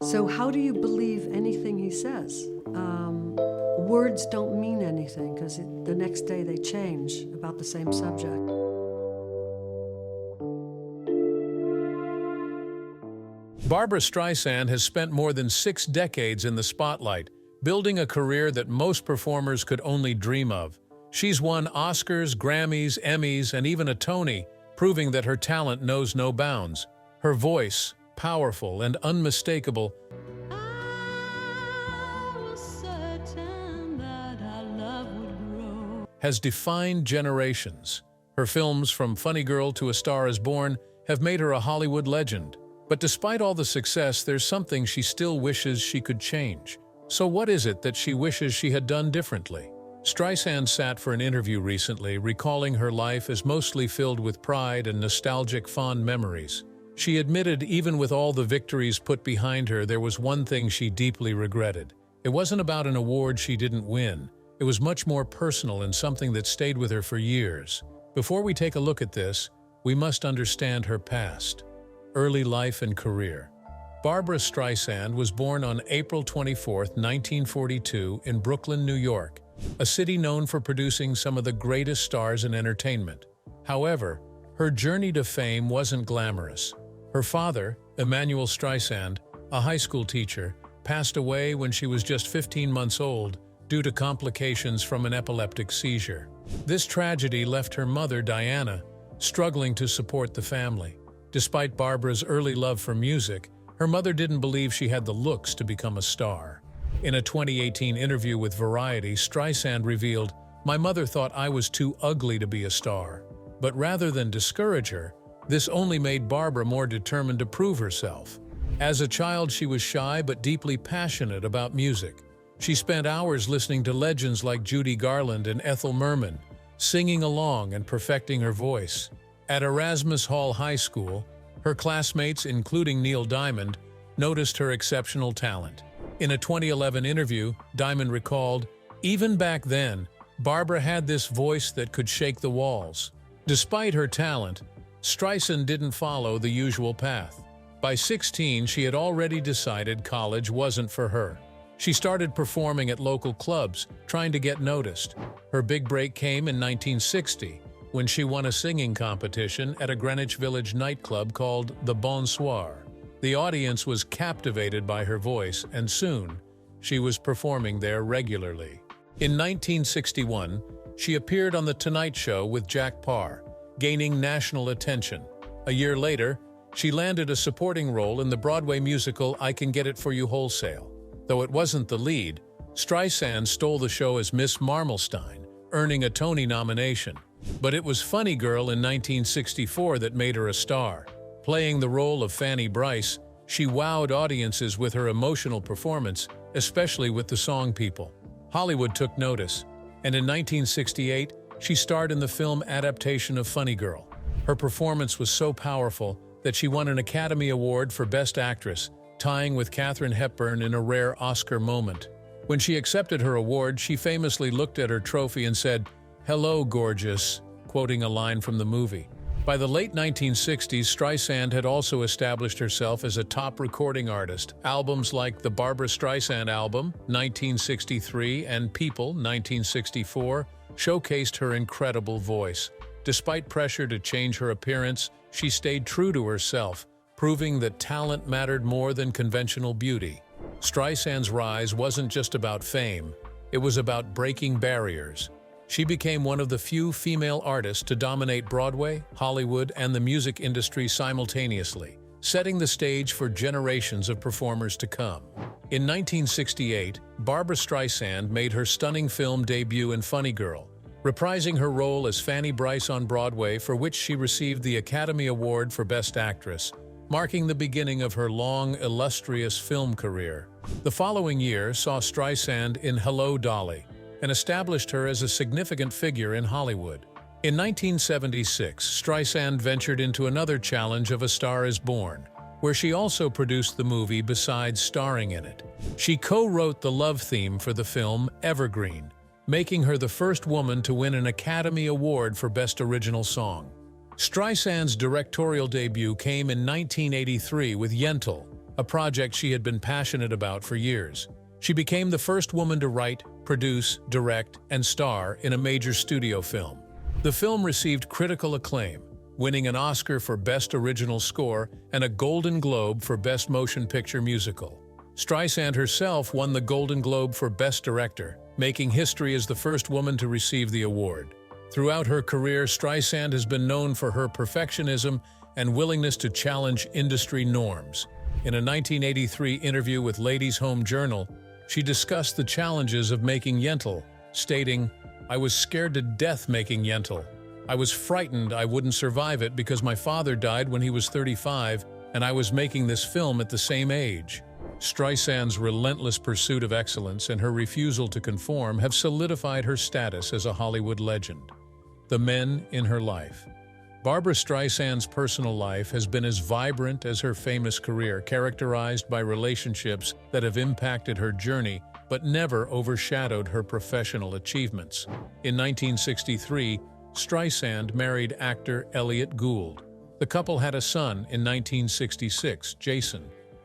So how do you believe anything he says? Words don't mean anything because the next day they change about the same subject. Barbra Streisand has spent more than 6 decades in the spotlight, building a career that most performers could only dream of. She's won Oscars, Grammys, Emmys, and even a Tony, proving that her talent knows no bounds. Her voice, powerful and unmistakable, has defined generations. Her films, from Funny Girl to A Star Is Born, have made her a Hollywood legend. But despite all the success, there's something she still wishes she could change. So what is it that she wishes she had done differently? Streisand sat for an interview recently, recalling her life as mostly filled with pride and nostalgic fond memories. She admitted even with all the victories put behind her, there was one thing she deeply regretted. It wasn't about an award she didn't win. It was much more personal and something that stayed with her for years. Before we take a look at this, we must understand her past. Early life and career. Barbra Streisand was born on April 24, 1942, in Brooklyn, New York, a city known for producing some of the greatest stars in entertainment. However, her journey to fame wasn't glamorous. Her father, Emanuel Streisand, a high school teacher, passed away when she was just 15 months old due to complications from an epileptic seizure. This tragedy left her mother, Diana, struggling to support the family. Despite Barbra's early love for music, her mother didn't believe she had the looks to become a star. In a 2018 interview with Variety, Streisand revealed, "My mother thought I was too ugly to be a star." But rather than discourage her, this only made Barbra more determined to prove herself. As a child, she was shy but deeply passionate about music. She spent hours listening to legends like Judy Garland and Ethel Merman, singing along and perfecting her voice. At Erasmus Hall High School, her classmates, including Neil Diamond, noticed her exceptional talent. In a 2011 interview, Diamond recalled, "Even back then, Barbra had this voice that could shake the walls." Despite her talent, Streisand didn't follow the usual path. By 16, she had already decided college wasn't for her. She started performing at local clubs, trying to get noticed. Her big break came in 1960, when she won a singing competition at a Greenwich Village nightclub called the Bonsoir. The audience was captivated by her voice, and soon, she was performing there regularly. In 1961, she appeared on The Tonight Show with Jack Paar, gaining national attention. A year later, she landed a supporting role in the Broadway musical I Can Get It For You Wholesale. Though it wasn't the lead, Streisand stole the show as Miss Marmelstein, earning a Tony nomination. But it was Funny Girl in 1964 that made her a star. Playing the role of Fanny Brice, she wowed audiences with her emotional performance, especially with the song People. Hollywood took notice, and in 1968, she starred in the film adaptation of Funny Girl. Her performance was so powerful that she won an Academy Award for Best Actress, tying with Katharine Hepburn in a rare Oscar moment. When she accepted her award, she famously looked at her trophy and said, "Hello, gorgeous," quoting a line from the movie. By the late 1960s, Streisand had also established herself as a top recording artist. Albums like the Barbra Streisand album, 1963, and People, 1964, showcased her incredible voice. Despite pressure to change her appearance, she stayed true to herself, proving that talent mattered more than conventional beauty. Streisand's rise wasn't just about fame, it was about breaking barriers. She became one of the few female artists to dominate Broadway, Hollywood, and the music industry simultaneously, setting the stage for generations of performers to come. In 1968, Barbra Streisand made her stunning film debut in Funny Girl, reprising her role as Fanny Brice on Broadway, for which she received the Academy Award for Best Actress, marking the beginning of her long, illustrious film career. The following year saw Streisand in Hello, Dolly, and established her as a significant figure in Hollywood. In 1976, Streisand ventured into another challenge of A Star Is Born, where she also produced the movie besides starring in it. She co-wrote the love theme for the film Evergreen, making her the first woman to win an Academy Award for Best Original Song. Streisand's directorial debut came in 1983 with Yentl, a project she had been passionate about for years. She became the first woman to write, produce, direct, and star in a major studio film. The film received critical acclaim, winning an Oscar for Best Original Score and a Golden Globe for Best Motion Picture Musical. Streisand herself won the Golden Globe for Best Director, making history as the first woman to receive the award. Throughout her career, Streisand has been known for her perfectionism and willingness to challenge industry norms. In a 1983 interview with Ladies' Home Journal, she discussed the challenges of making Yentl, stating, "I was scared to death making Yentl. I was frightened I wouldn't survive it because my father died when he was 35, and I was making this film at the same age." Streisand's relentless pursuit of excellence and her refusal to conform have solidified her status as a Hollywood legend. The men in her life. Barbra Streisand's personal life has been as vibrant as her famous career, characterized by relationships that have impacted her journey but never overshadowed her professional achievements. In 1963, Streisand married actor Elliot Gould. The couple had a son in 1966, Jason.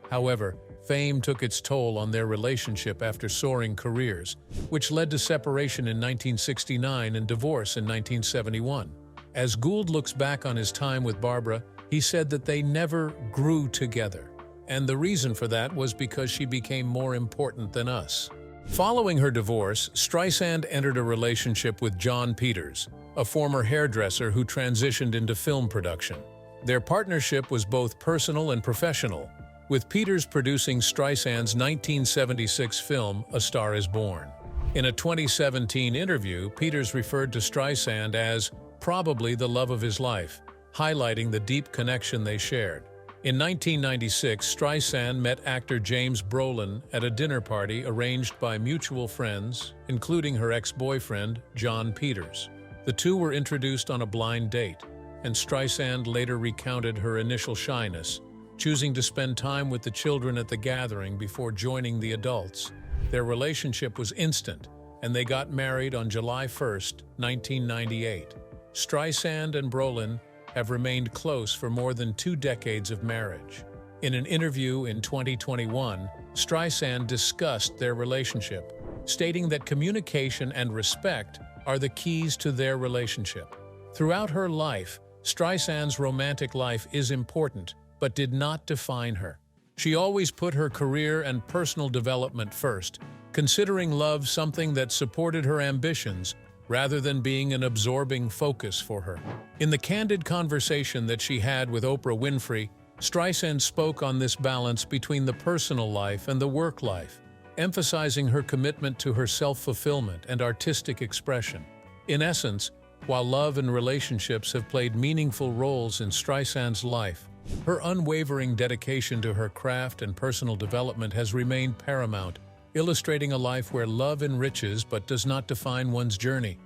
However, fame took its toll on their relationship after soaring careers, which led to separation in 1969 and divorce in 1971. As Gould looks back on his time with Barbra, he said that they never grew together. And the reason for that was because she became more important than us. Following her divorce, Streisand entered a relationship with John Peters, a former hairdresser who transitioned into film production. Their partnership was both personal and professional, with Peters producing Streisand's 1976 film, A Star Is Born. In a 2017 interview, Peters referred to Streisand as probably the love of his life, highlighting the deep connection they shared. In 1996, Streisand met actor James Brolin at a dinner party arranged by mutual friends, including her ex-boyfriend, John Peters. The two were introduced on a blind date, and Streisand later recounted her initial shyness, choosing to spend time with the children at the gathering before joining the adults. Their relationship was instant, and they got married on July 1, 1998. Streisand and Brolin have remained close for more than 2 decades of marriage. In an interview in 2021, Streisand discussed their relationship, stating that communication and respect are the keys to their relationship. Throughout her life, Streisand's romantic life is important, but did not define her. She always put her career and personal development first, considering love something that supported her ambitions rather than being an absorbing focus for her. In the candid conversation that she had with Oprah Winfrey, Streisand spoke on this balance between the personal life and the work life, emphasizing her commitment to her self-fulfillment and artistic expression. In essence, while love and relationships have played meaningful roles in Streisand's life, her unwavering dedication to her craft and personal development has remained paramount, illustrating a life where love enriches but does not define one's journey.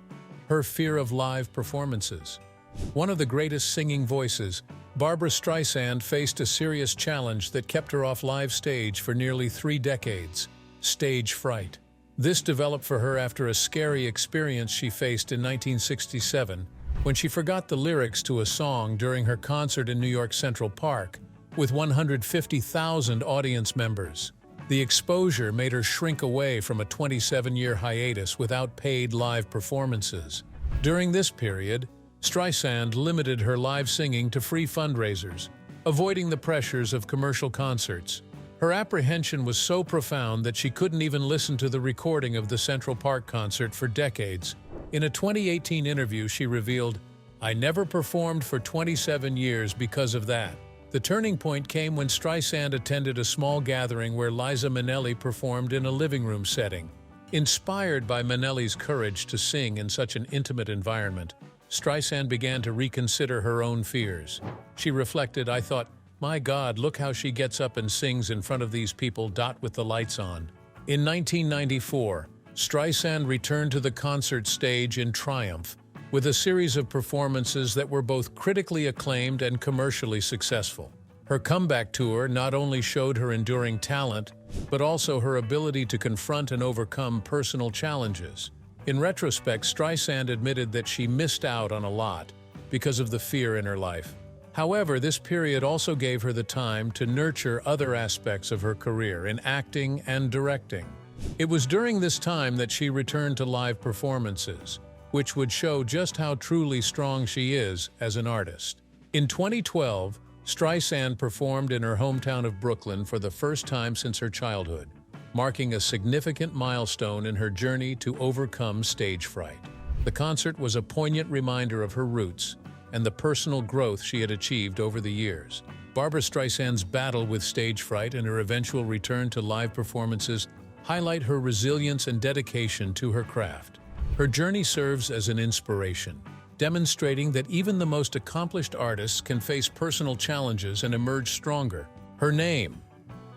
Her fear of live performances. One of the greatest singing voices, Barbra Streisand faced a serious challenge that kept her off live stage for nearly 3 decades: stage fright. This developed for her after a scary experience she faced in 1967 when she forgot the lyrics to a song during her concert in New York Central Park with 150,000 audience members. The exposure made her shrink away from a 27-year hiatus without paid live performances. During this period, Streisand limited her live singing to free fundraisers, avoiding the pressures of commercial concerts. Her apprehension was so profound that she couldn't even listen to the recording of the Central Park concert for decades. In a 2018 interview, she revealed, "I never performed for 27 years because of that." The turning point came when Streisand attended a small gathering where Liza Minnelli performed in a living room setting. Inspired by Minnelli's courage to sing in such an intimate environment, Streisand began to reconsider her own fears. She reflected, "I thought, my God, look how she gets up and sings in front of these people with the lights on." In 1994, Streisand returned to the concert stage in triumph, with a series of performances that were both critically acclaimed and commercially successful. Her comeback tour not only showed her enduring talent, but also her ability to confront and overcome personal challenges. In retrospect, Streisand admitted that she missed out on a lot because of the fear in her life. However, this period also gave her the time to nurture other aspects of her career in acting and directing. It was during this time that she returned to live performances, which would show just how truly strong she is as an artist. In 2012, Streisand performed in her hometown of Brooklyn for the first time since her childhood, marking a significant milestone in her journey to overcome stage fright. The concert was a poignant reminder of her roots and the personal growth she had achieved over the years. Barbra Streisand's battle with stage fright and her eventual return to live performances highlight her resilience and dedication to her craft. Her journey serves as an inspiration, demonstrating that even the most accomplished artists can face personal challenges and emerge stronger. Her name.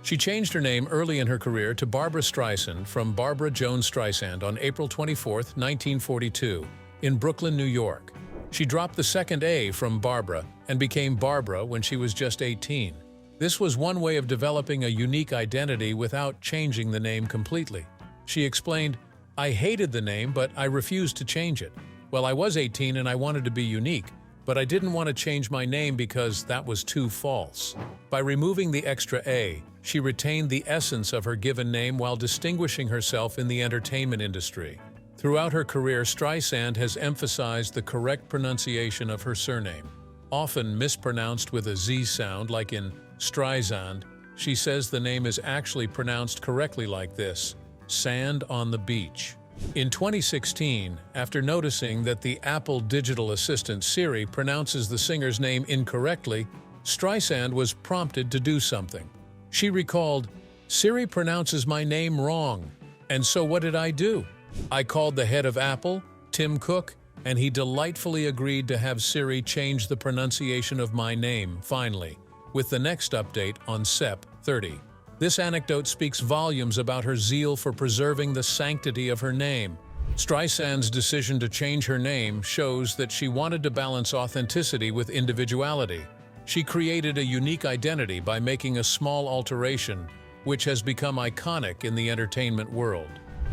She changed her name early in her career to Barbra Streisand from Barbara Joan Streisand on April 24, 1942, in Brooklyn, New York. She dropped the second A from Barbara and became Barbara when she was just 18. This was one way of developing a unique identity without changing the name completely. She explained, "I hated the name, but I refused to change it. Well, I was 18 and I wanted to be unique, but I didn't want to change my name because that was too false." By removing the extra A, she retained the essence of her given name while distinguishing herself in the entertainment industry. Throughout her career, Streisand has emphasized the correct pronunciation of her surname. Often mispronounced with a Z sound, like in Streisand, she says the name is actually pronounced correctly like this: sand on the beach. In 2016, after noticing that the Apple digital assistant Siri pronounces the singer's name incorrectly, Streisand was prompted to do something. She recalled, "Siri pronounces my name wrong, and so what did I do? I called the head of Apple, Tim Cook, and he delightfully agreed to have Siri change the pronunciation of my name, finally, with the next update on SEP 30. This anecdote speaks volumes about her zeal for preserving the sanctity of her name. Streisand's decision to change her name shows that she wanted to balance authenticity with individuality. She created a unique identity by making a small alteration, which has become iconic in the entertainment world.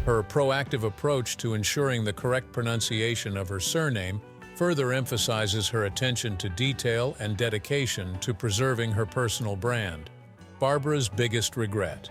Her proactive approach to ensuring the correct pronunciation of her surname further emphasizes her attention to detail and dedication to preserving her personal brand. Barbra's biggest regret.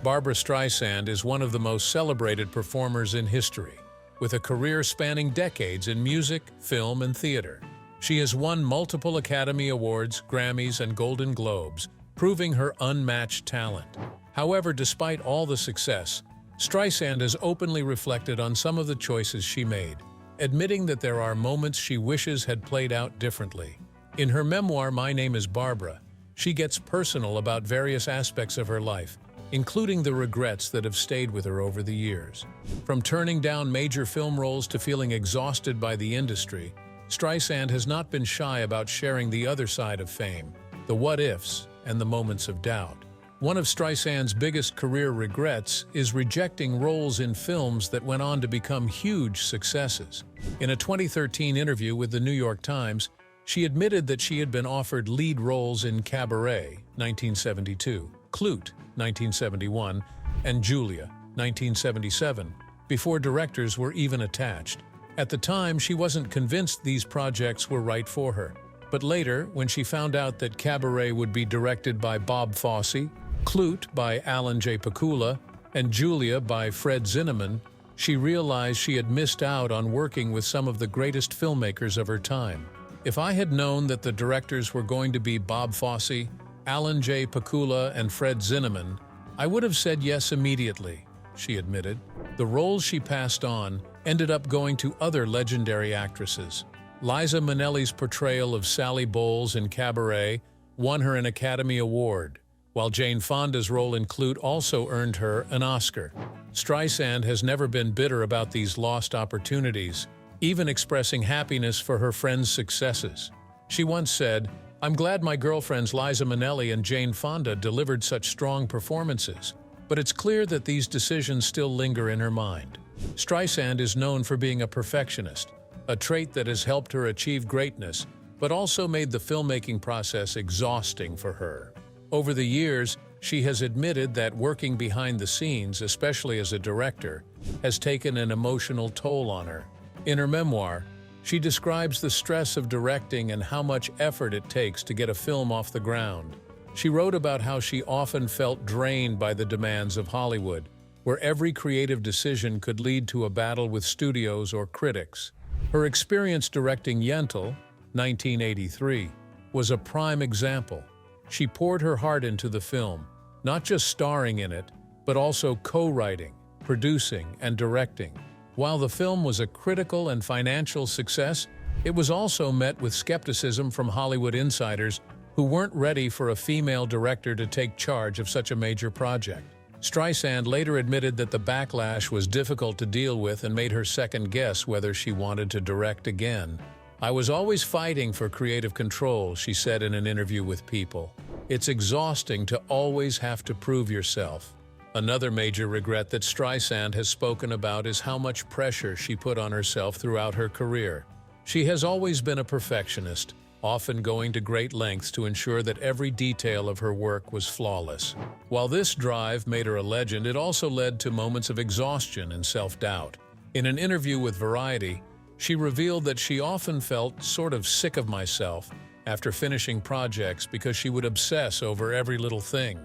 Barbra Streisand is one of the most celebrated performers in history, with a career spanning decades in music, film, and theater. She has won multiple Academy Awards, Grammys, and Golden Globes, proving her unmatched talent. However, despite all the success, Streisand has openly reflected on some of the choices she made, admitting that there are moments she wishes had played out differently. In her memoir, My Name is Barbra, she gets personal about various aspects of her life, including the regrets that have stayed with her over the years. From turning down major film roles to feeling exhausted by the industry, Streisand has not been shy about sharing the other side of fame, the what-ifs, and the moments of doubt. One of Streisand's biggest career regrets is rejecting roles in films that went on to become huge successes. In a 2013 interview with the New York Times, she admitted that she had been offered lead roles in Cabaret, 1972, Klute, 1971, and Julia, 1977, before directors were even attached. At the time, she wasn't convinced these projects were right for her. But later, when she found out that Cabaret would be directed by Bob Fosse, Klute by Alan J. Pakula, and Julia by Fred Zinnemann, she realized she had missed out on working with some of the greatest filmmakers of her time. "If I had known that the directors were going to be Bob Fosse, Alan J. Pakula, and Fred Zinnemann, I would have said yes immediately," she admitted. The roles she passed on ended up going to other legendary actresses. Liza Minnelli's portrayal of Sally Bowles in Cabaret won her an Academy Award, while Jane Fonda's role in Klute also earned her an Oscar. Streisand has never been bitter about these lost opportunities, even expressing happiness for her friends' successes. She once said, "I'm glad my girlfriends Liza Minnelli and Jane Fonda delivered such strong performances, but it's clear that these decisions still linger in her mind." Streisand is known for being a perfectionist, a trait that has helped her achieve greatness, but also made the filmmaking process exhausting for her. Over the years, she has admitted that working behind the scenes, especially as a director, has taken an emotional toll on her. In her memoir, She describes the stress of directing and how much effort it takes to get a film off the ground. She wrote about how she often felt drained by the demands of Hollywood, where every creative decision could lead to a battle with studios or critics. Her experience directing Yentl, 1983, was a prime example. She poured her heart into the film, not just starring in it, but also co-writing, producing, and directing. While the film was a critical and financial success, it was also met with skepticism from Hollywood insiders who weren't ready for a female director to take charge of such a major project. Streisand later admitted that the backlash was difficult to deal with and made her second-guess whether she wanted to direct again. "I was always fighting for creative control," she said in an interview with People. "It's exhausting to always have to prove yourself." Another major regret that Streisand has spoken about is how much pressure she put on herself throughout her career. She has always been a perfectionist, often going to great lengths to ensure that every detail of her work was flawless. While this drive made her a legend, it also led to moments of exhaustion and self-doubt. In an interview with Variety, she revealed that she often felt sort of sick of myself after finishing projects because she would obsess over every little thing.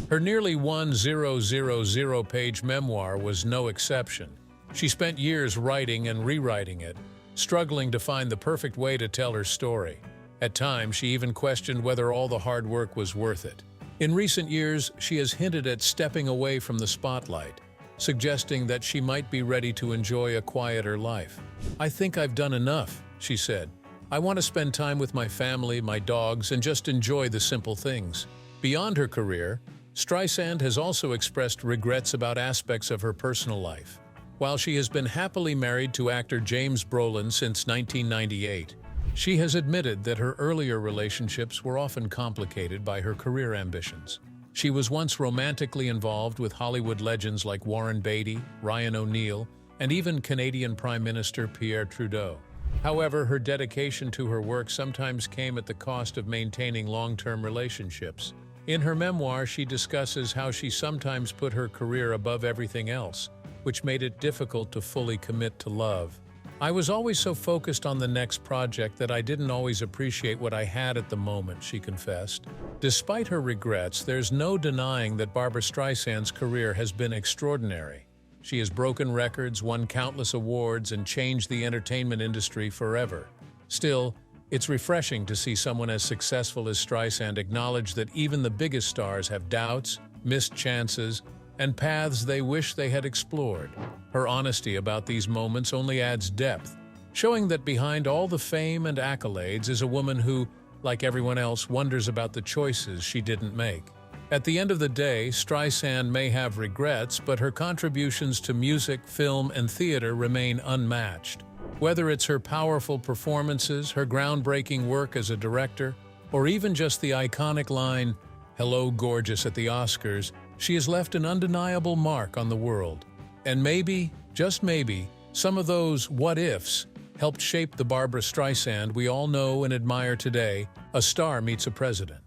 Her nearly 1,000-page memoir was no exception. She spent years writing and rewriting it, struggling to find the perfect way to tell her story. At times, she even questioned whether all the hard work was worth it. In recent years, she has hinted at stepping away from the spotlight, suggesting that she might be ready to enjoy a quieter life. "I think I've done enough," she said. "I want to spend time with my family, my dogs, and just enjoy the simple things." Beyond her career, Streisand has also expressed regrets about aspects of her personal life. While she has been happily married to actor James Brolin since 1998, she has admitted that her earlier relationships were often complicated by her career ambitions. She was once romantically involved with Hollywood legends like Warren Beatty, Ryan O'Neal, and even Canadian Prime Minister Pierre Trudeau. However, her dedication to her work sometimes came at the cost of maintaining long-term relationships. In her memoir, she discusses how she sometimes put her career above everything else, which made it difficult to fully commit to love. "I was always so focused on the next project that I didn't always appreciate what I had at the moment," she confessed. Despite her regrets, there's no denying that Barbra Streisand's career has been extraordinary. She has broken records, won countless awards, and changed the entertainment industry forever. Still, it's refreshing to see someone as successful as Streisand acknowledge that even the biggest stars have doubts, missed chances, and paths they wish they had explored. Her honesty about these moments only adds depth, showing that behind all the fame and accolades is a woman who, like everyone else, wonders about the choices she didn't make. At the end of the day, Streisand may have regrets, but her contributions to music, film, and theater remain unmatched. Whether it's her powerful performances, her groundbreaking work as a director, or even just the iconic line, "Hello, gorgeous," at the Oscars, she has left an undeniable mark on the world. And maybe, just maybe, some of those what-ifs helped shape the Barbra Streisand we all know and admire today. A star meets a president.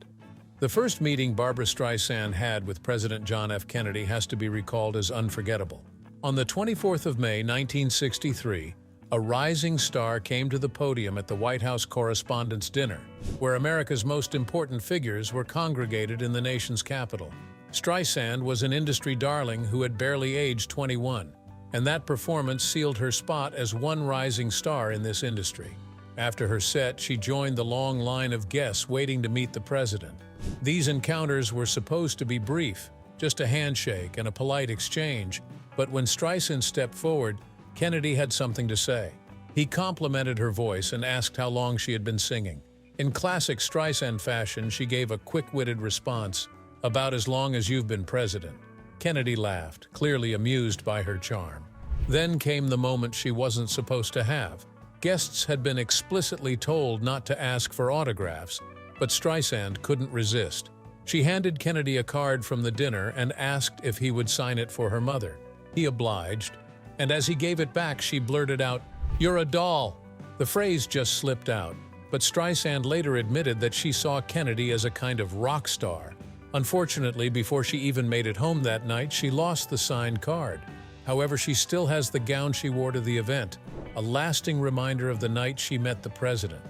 The first meeting Barbra Streisand had with President John F. Kennedy has to be recalled as unforgettable. On the 24th of May, 1963, a rising star came to the podium at the White House Correspondents' Dinner, where America's most important figures were congregated in the nation's capital. Streisand was an industry darling who had barely aged 21, and that performance sealed her spot as one rising star in this industry. After her set, she joined the long line of guests waiting to meet the president. These encounters were supposed to be brief, just a handshake and a polite exchange, but when Streisand stepped forward, Kennedy had something to say. He complimented her voice and asked how long she had been singing. In classic Streisand fashion, she gave a quick-witted response, "About as long as you've been president." Kennedy laughed, clearly amused by her charm. Then came the moment she wasn't supposed to have. Guests had been explicitly told not to ask for autographs, but Streisand couldn't resist. She handed Kennedy a card from the dinner and asked if he would sign it for her mother. He obliged, and as he gave it back, she blurted out, "You're a doll." The phrase just slipped out, but Streisand later admitted that she saw Kennedy as a kind of rock star. Unfortunately, before she even made it home that night, she lost the signed card. However, she still has the gown she wore to the event, a lasting reminder of the night she met the president,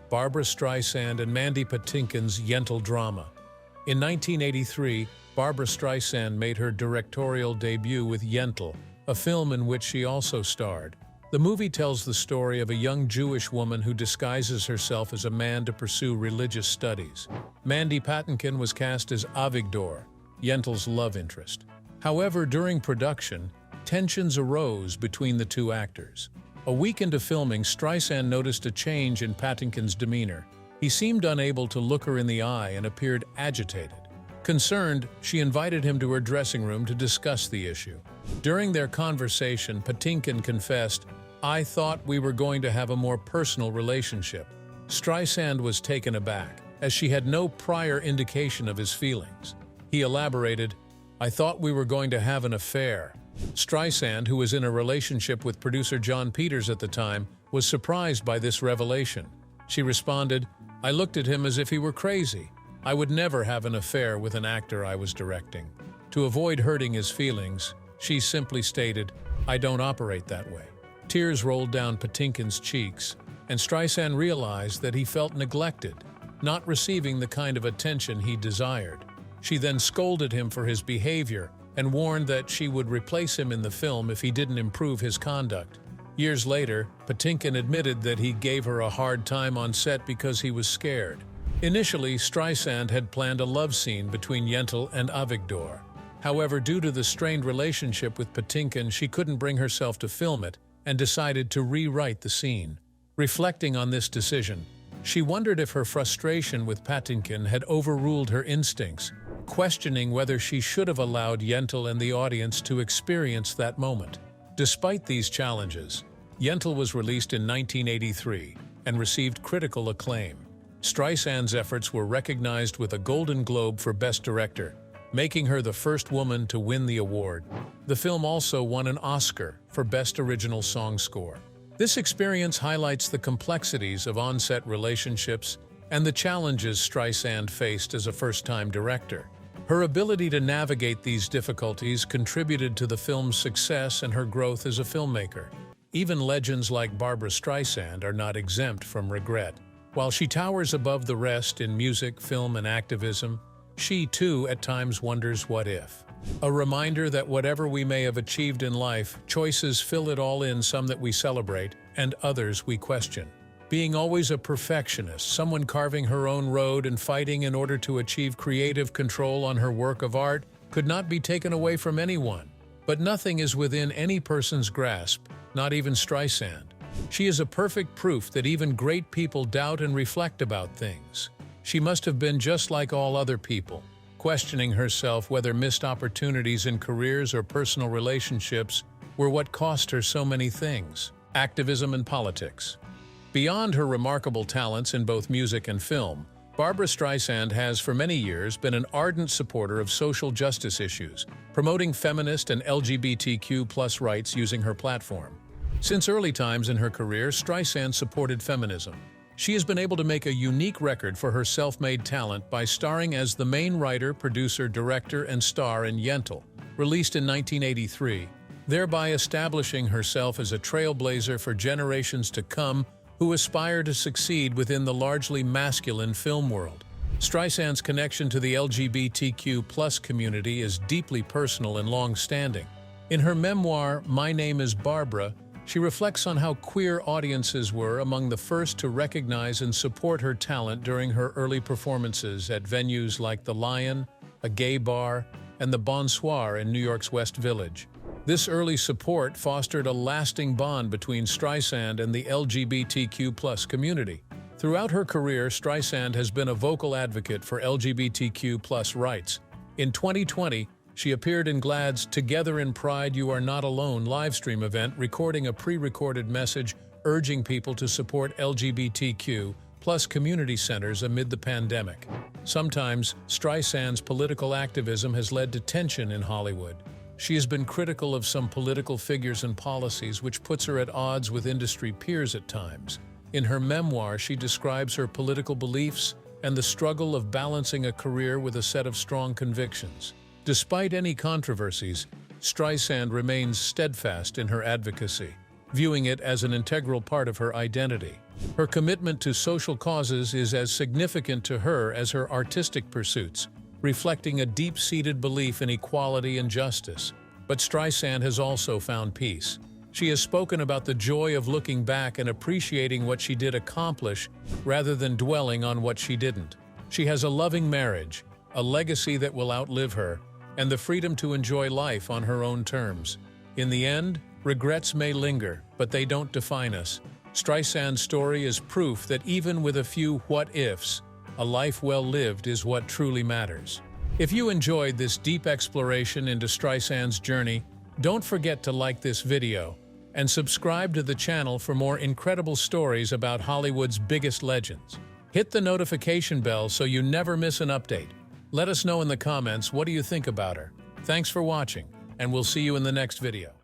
Barbra Streisand and Mandy Patinkin's Yentl drama. In 1983, Barbra Streisand made her directorial debut with Yentl, a film in which she also starred. The movie tells the story of a young Jewish woman who disguises herself as a man to pursue religious studies. Mandy Patinkin was cast as Avigdor, Yentl's love interest. However, during production, tensions arose between the two actors. A week into filming, Streisand noticed a change in Patinkin's demeanor. He seemed unable to look her in the eye and appeared agitated. Concerned, she invited him to her dressing room to discuss the issue. During their conversation, Patinkin confessed, "I thought we were going to have a more personal relationship." Streisand was taken aback, as she had no prior indication of his feelings. He elaborated, "I thought we were going to have an affair." Streisand, who was in a relationship with producer John Peters at the time, was surprised by this revelation. She responded, "I looked at him as if he were crazy. I would never have an affair with an actor I was directing." To avoid hurting his feelings, she simply stated, "I don't operate that way." Tears rolled down Patinkin's cheeks, and Streisand realized that he felt neglected, not receiving the kind of attention he desired. She then scolded him for his behavior and warned that she would replace him in the film if he didn't improve his conduct. Years later, Patinkin admitted that he gave her a hard time on set because he was scared. Initially, Streisand had planned a love scene between Yentl and Avigdor. However, due to the strained relationship with Patinkin, she couldn't bring herself to film it and decided to rewrite the scene. Reflecting on this decision, she wondered if her frustration with Patinkin had overruled her instincts, questioning whether she should have allowed Yentl and the audience to experience that moment. Despite these challenges, Yentl was released in 1983 and received critical acclaim. Streisand's efforts were recognized with a Golden Globe for Best Director, making her the first woman to win the award. The film also won an Oscar for Best Original Song Score. This experience highlights the complexities of on-set relationships and the challenges Streisand faced as a first-time director. Her ability to navigate these difficulties contributed to the film's success and her growth as a filmmaker. Even legends like Barbra Streisand are not exempt from regret. While she towers above the rest in music, film, and activism, she too at times wonders what if. A reminder that whatever we may have achieved in life, choices fill it all in, some that we celebrate and others we question. Being always a perfectionist, someone carving her own road and fighting in order to achieve creative control on her work of art, could not be taken away from anyone. But nothing is within any person's grasp, not even Streisand. She is a perfect proof that even great people doubt and reflect about things. She must have been just like all other people, questioning herself whether missed opportunities in careers or personal relationships were what cost her so many things. Activism and politics. Beyond her remarkable talents in both music and film, Barbra Streisand has for many years been an ardent supporter of social justice issues, promoting feminist and LGBTQ+ rights using her platform. Since early times in her career, Streisand supported feminism. She has been able to make a unique record for her self-made talent by starring as the main writer, producer, director, and star in Yentl, released in 1983, thereby establishing herself as a trailblazer for generations to come who aspire to succeed within the largely masculine film world. Streisand's connection to the LGBTQ+ community is deeply personal and long-standing. In her memoir, My Name is Barbra, she reflects on how queer audiences were among the first to recognize and support her talent during her early performances at venues like The Lion, a gay bar, and the Bonsoir in New York's West Village. This early support fostered a lasting bond between Streisand and the LGBTQ+ community. Throughout her career, Streisand has been a vocal advocate for LGBTQ+ rights. In 2020, she appeared in GLAAD's Together in Pride You Are Not Alone livestream event, recording a pre-recorded message urging people to support LGBTQ+ community centers amid the pandemic. Sometimes, Streisand's political activism has led to tension in Hollywood. She has been critical of some political figures and policies, which puts her at odds with industry peers at times. In her memoir, she describes her political beliefs and the struggle of balancing a career with a set of strong convictions. Despite any controversies, Streisand remains steadfast in her advocacy. viewing it as an integral part of her identity. Her commitment to social causes is as significant to her as her artistic pursuits, reflecting a deep-seated belief in equality and justice. But Streisand has also found peace. She has spoken about the joy of looking back and appreciating what she did accomplish rather than dwelling on what she didn't. She has a loving marriage, a legacy that will outlive her, and the freedom to enjoy life on her own terms. In the end, regrets may linger, but they don't define us. Streisand's story is proof that even with a few what-ifs, a life well lived is what truly matters. If you enjoyed this deep exploration into Streisand's journey, don't forget to like this video and subscribe to the channel for more incredible stories about Hollywood's biggest legends. Hit the notification bell so you never miss an update. Let us know in the comments what do you think about her. Thanks for watching, and we'll see you in the next video.